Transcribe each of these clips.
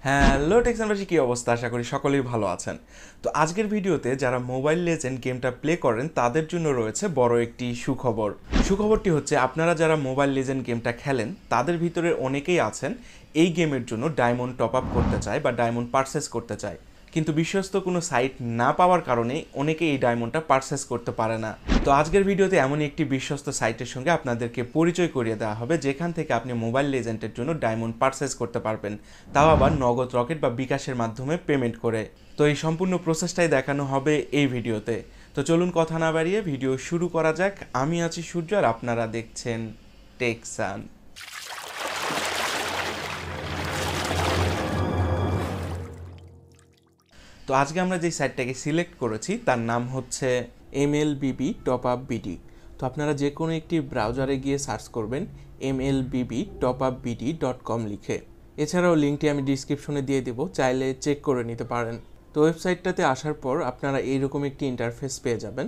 Hello টেক্সানবাসী, কী অবস্থা? আশা করি সকলেই ভালো আছেন। তো আজকের ভিডিওতে যারা মোবাইল লেজেন্ড গেমটা প্লে করেন তাদের জন্য রয়েছে বড় একটি সুখবর। সুখবরটি হচ্ছে, আপনারা যারা মোবাইল লেজেন্ড গেমটা খেলেন তাদের ভিতরে অনেকেই আছেন এই গেমের জন্য ডায়মন্ড টপ আপ করতে চায় বা ডায়মন্ড পারচেস করতে চায়, কিন্তু বিশ্বস্ত কোনো সাইট না পাওয়ার কারণে অনেকে এই ডায়মন্ডটা পারচেস করতে পারে না। তো আজকের ভিডিওতে এমনই একটি বিশ্বস্ত সাইটের সঙ্গে আপনাদেরকে পরিচয় করিয়ে দেওয়া হবে, যেখান থেকে আপনি মোবাইল লেজেন্ডের জন্য ডায়মন্ড পারচেস করতে পারবেন, তাও আবার নগদ, রকেট বা বিকাশের মাধ্যমে পেমেন্ট করে। তো এই সম্পূর্ণ প্রসেসটাই দেখানো হবে এই ভিডিওতে। তো চলুন কথা না বাড়িয়ে ভিডিও শুরু করা যাক। আমি আছি সূর্য আর আপনারা দেখছেন টেকসান। তো আজকে আমরা যে সাইটটাকে সিলেক্ট করেছি তার নাম হচ্ছে MLBB টপ আপ বিডি। তো আপনারা যে কোনো একটি ব্রাউজারে গিয়ে সার্চ করবেন MLBB-topupbd.com লিখে। এছাড়াও লিঙ্কটি আমি ডিসক্রিপশনে দিয়ে দেবো, চাইলে চেক করে নিতে পারেন। তো ওয়েবসাইটটাতে আসার পর আপনারা এইরকম একটি ইন্টারফেস পেয়ে যাবেন।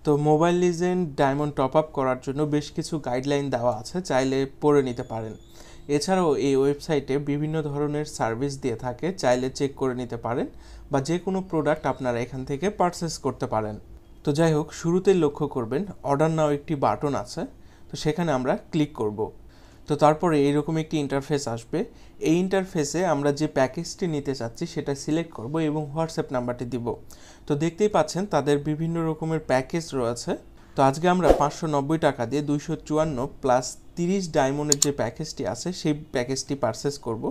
তো mobile legend diamond top up করার জন্য বেশ কিছু গাইডলাইন দেওয়া আছে, চাইলে পড়ে নিতে পারেন। এছাড়াও এই ওয়েবসাইটে বিভিন্ন ধরনের সার্ভিস দিয়ে থাকে, চাইলে চেক করে নিতে পারেন, বা যে কোনো প্রোডাক্ট আপনারা এখান থেকে পারচেস করতে পারেন। তো যাই হোক, শুরুতেই লক্ষ্য করবেন অর্ডার নাও একটি বাটন আছে, তো সেখানে আমরা ক্লিক করব। তো তারপরে এইরকম একটি ইন্টারফেস আসবে। এই ইন্টারফেসে আমরা যে প্যাকেজটি নিতে চাচ্ছি সেটা সিলেক্ট করব এবং হোয়াটসঅ্যাপ নাম্বারটি দিব। তো দেখতেই পাচ্ছেন তাদের বিভিন্ন রকমের প্যাকেজ রয়েছে। তো আজকে আমরা 590 টাকা দিয়ে 254 প্লাস 30 ডায়মন্ডের যে প্যাকেজটি আছে সেই প্যাকেজটি পারচেস করব।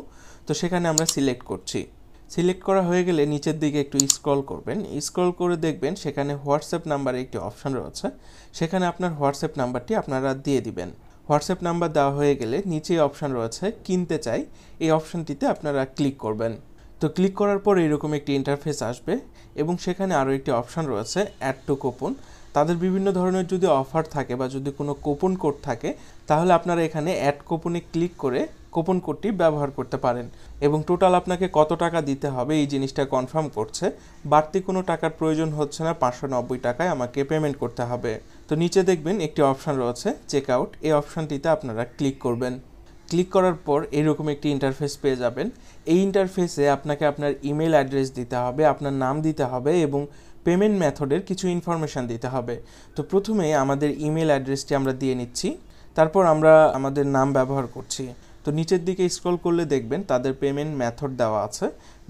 তো সেখানে আমরা সিলেক্ট করছি। সিলেক্ট করা হয়ে গেলে নিচের দিকে একটু স্ক্রল করবেন। স্ক্রল করে দেখবেন সেখানে হোয়াটসঅ্যাপ নাম্বারে একটি অপশান রয়েছে, সেখানে আপনার হোয়াটসঅ্যাপ নাম্বারটি আপনারা দিয়ে দিবেন। হোয়াটসঅ্যাপ নাম্বার দেওয়া হয়ে গেলে নিচে অপশান রয়েছে কিনতে চাই, এই অপশানটিতে আপনারা ক্লিক করবেন। তো ক্লিক করার পর এরকম একটি ইন্টারফেস আসবে এবং সেখানে আরও একটি অপশান রয়েছে অ্যাড টু কুপন। তাদের বিভিন্ন ধরনের যদি অফার থাকে বা যদি কোনো কুপন কোড থাকে তাহলে আপনারা এখানে অ্যাড কুপনে ক্লিক করে কুপন কোডটি ব্যবহার করতে পারেন এবং টোটাল আপনাকে কত টাকা দিতে হবে এই জিনিসটা কনফার্ম করছে। বাড়তি কোনো টাকার প্রয়োজন হচ্ছে না, 590 টাকায় আমাকে পেমেন্ট করতে হবে। তো নিচে দেখবেন একটি অপশান রয়েছে চেক আউট, এই অপশানটিতে আপনারা ক্লিক করবেন। ক্লিক করার পর এরকম একটি ইন্টারফেস পেয়ে যাবেন। এই ইন্টারফেসে আপনাকে আপনার ইমেল অ্যাড্রেস দিতে হবে, আপনার নাম দিতে হবে এবং পেমেন্ট মেথডের কিছু ইনফরমেশান দিতে হবে। তো প্রথমে আমাদের ইমেল অ্যাড্রেসটি আমরা দিয়ে নিচ্ছি, তারপর আমরা আমাদের নাম ব্যবহার করছি। তো নিচের দিকে স্ক্রল করলে দেখবেন তাদের পেমেন্ট মেথড দেওয়া আছে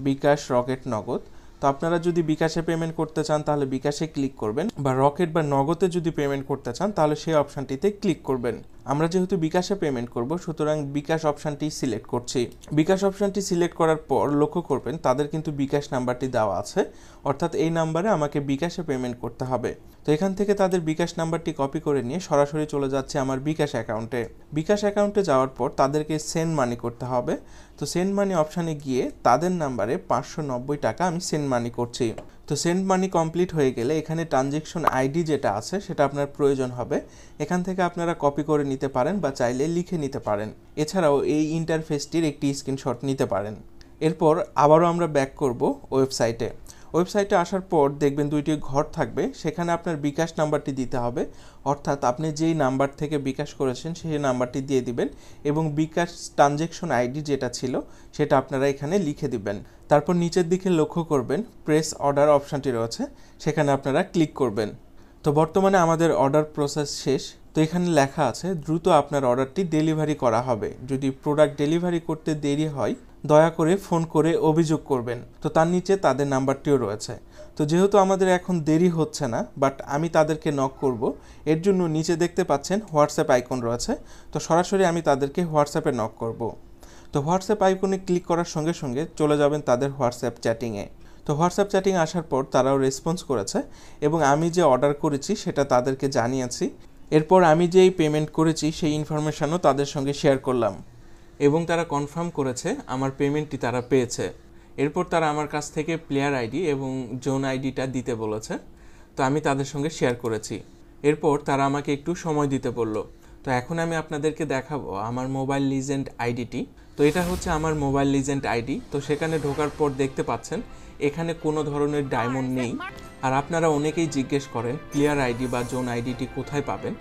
বিকাশ, রকেট, নগদ। তো আপনারা যদি বিকাশে পেমেন্ট করতে চান তাহলে বিকাশে ক্লিক করবেন, বা রকেট বা নগদে যদি পেমেন্ট করতে চান তাহলে সেই অপশানটিতে ক্লিক করবেন। আমরা যেহেতু বিকাশে পেমেন্ট করব সুতরাং বিকাশ অপশানটি সিলেক্ট করছি। বিকাশ অপশানটি সিলেক্ট করার পর লক্ষ্য করবেন তাদের কিন্তু বিকাশ নাম্বারটি দেওয়া আছে, অর্থাৎ এই নাম্বারে আমাকে বিকাশে পেমেন্ট করতে হবে। তো এখান থেকে তাদের বিকাশ নাম্বারটি কপি করে নিয়ে সরাসরি চলে যাচ্ছে আমার বিকাশ অ্যাকাউন্টে। বিকাশ অ্যাকাউন্টে যাওয়ার পর তাদেরকে সেন্ড মানি করতে হবে। তো সেন্ড মানি অপশানে গিয়ে তাদের নাম্বারে 590 টাকা আমি সেন্ড মানি করছি। তো সেন্ড মানি কমপ্লিট হয়ে গেলে এখানে ট্রানজ্যাকশন আইডি যেটা আছে সেটা আপনার প্রয়োজন হবে। এখান থেকে আপনারা কপি করে নিতে পারেন বা চাইলে লিখে নিতে পারেন। এছাড়াও এই ইন্টারফেসটির একটি স্ক্রিনশট নিতে পারেন। এরপর আবারও আমরা ব্যাক করব ওয়েবসাইটে। ওয়েবসাইটে আসার পর দেখবেন দুইটি ঘর থাকবে, সেখানে আপনার বিকাশ নাম্বারটি দিতে হবে, অর্থাৎ আপনি যেই নাম্বার থেকে বিকাশ করেছেন সেই নাম্বারটি দিয়ে দিবেন এবং বিকাশ ট্রানজ্যাকশন আইডি যেটা ছিল সেটা আপনারা এখানে লিখে দিবেন। তারপর নিচের দিকে লক্ষ্য করবেন প্রেস অর্ডার অপশানটি রয়েছে, সেখানে আপনারা ক্লিক করবেন। তো বর্তমানে আমাদের অর্ডার প্রসেস শেষ। তো এখানে লেখা আছে দ্রুত আপনার অর্ডারটি ডেলিভারি করা হবে। যদি প্রোডাক্ট ডেলিভারি করতে দেরি হয় দয়া করে ফোন করে অভিযোগ করবেন। তো তার নিচে তাদের নাম্বারটিও রয়েছে। তো যেহেতু আমাদের এখন দেরি হচ্ছে না, বাট আমি তাদেরকে নক করব, এর জন্য নিচে দেখতে পাচ্ছেন হোয়াটসঅ্যাপ আইকন রয়েছে। তো সরাসরি আমি তাদেরকে হোয়াটসঅ্যাপে নক করব। তো হোয়াটসঅ্যাপ আইকনে ক্লিক করার সঙ্গে সঙ্গে চলে যাবেন তাদের হোয়াটসঅ্যাপ চ্যাটিংয়ে। তো হোয়াটসঅ্যাপ চ্যাটিং আসার পর তারাও রেসপন্স করেছে এবং আমি যে অর্ডার করেছি সেটা তাদেরকে জানিয়েছি। এরপর আমি যেই পেমেন্ট করেছি সেই ইনফরমেশানও তাদের সঙ্গে শেয়ার করলাম এবং তারা কনফার্ম করেছে আমার পেমেন্টটি তারা পেয়েছে। এরপর তারা আমার কাছ থেকে প্লেয়ার আইডি এবং জোন আইডিটা দিতে বলেছে, তো আমি তাদের সঙ্গে শেয়ার করেছি। এরপর তারা আমাকে একটু সময় দিতে বলল। তো এখন আমি আপনাদেরকে দেখাবো আমার মোবাইল লিজেন্ড আইডিটি। তো এটা হচ্ছে আমার মোবাইল লিজেন্ড আইডি। তো সেখানে ঢোকার পর দেখতে পাচ্ছেন এখানে কোনো ধরনের ডায়মন্ড নেই। আর আপনারা অনেকেই জিজ্ঞেস করেন প্লেয়ার আইডি বা জোন আইডিটি কোথায় পাবেন।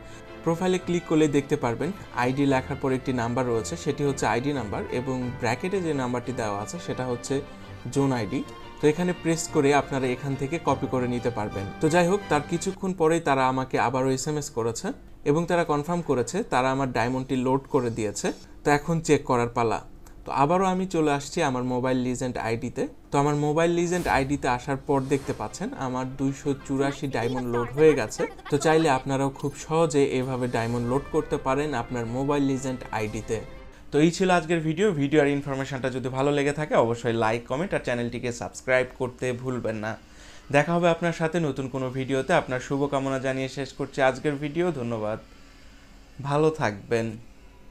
প্রোফাইলে ক্লিক করলে দেখতে পারবেন আইডি লেখার পর একটি নাম্বার রয়েছে, সেটি হচ্ছে আইডি নাম্বার, এবং ব্র্যাকেটে যে নাম্বারটি দেওয়া আছে সেটা হচ্ছে জোন আইডি। তো এখানে প্রেস করে আপনারা এখান থেকে কপি করে নিতে পারবেন। তো যাই হোক, তার কিছুক্ষণ পরেই তারা আমাকে আবারও SMS করেছে এবং তারা কনফার্ম করেছে তারা আমার ডায়মন্ডটি লোড করে দিয়েছে। তো এখন চেক করার পালা। তো আবারও আমি চলে আসছি আমার মোবাইল লিজেন্ড আইডিতে। তো আমার মোবাইল লিজেন্ড আইডিতে আসার পর দেখতে পাচ্ছেন আমার 284 ডায়মন্ড লোড হয়ে গেছে। তো চাইলে আপনারাও খুব সহজে এভাবে ডায়মন্ড লোড করতে পারেন আপনার মোবাইল লিজেন্ড আইডিতে। তো এই ছিল আজকের ভিডিও আর ইনফরমেশনটা যদি ভালো লেগে থাকে অবশ্যই লাইক, কমেন্ট আর চ্যানেলটিকে সাবস্ক্রাইব করতে ভুলবেন না। দেখা হবে আপনার সাথে নতুন কোনো ভিডিওতে। আপনার শুভকামনা জানিয়ে শেষ করছি আজকের ভিডিও। ধন্যবাদ, ভালো থাকবেন।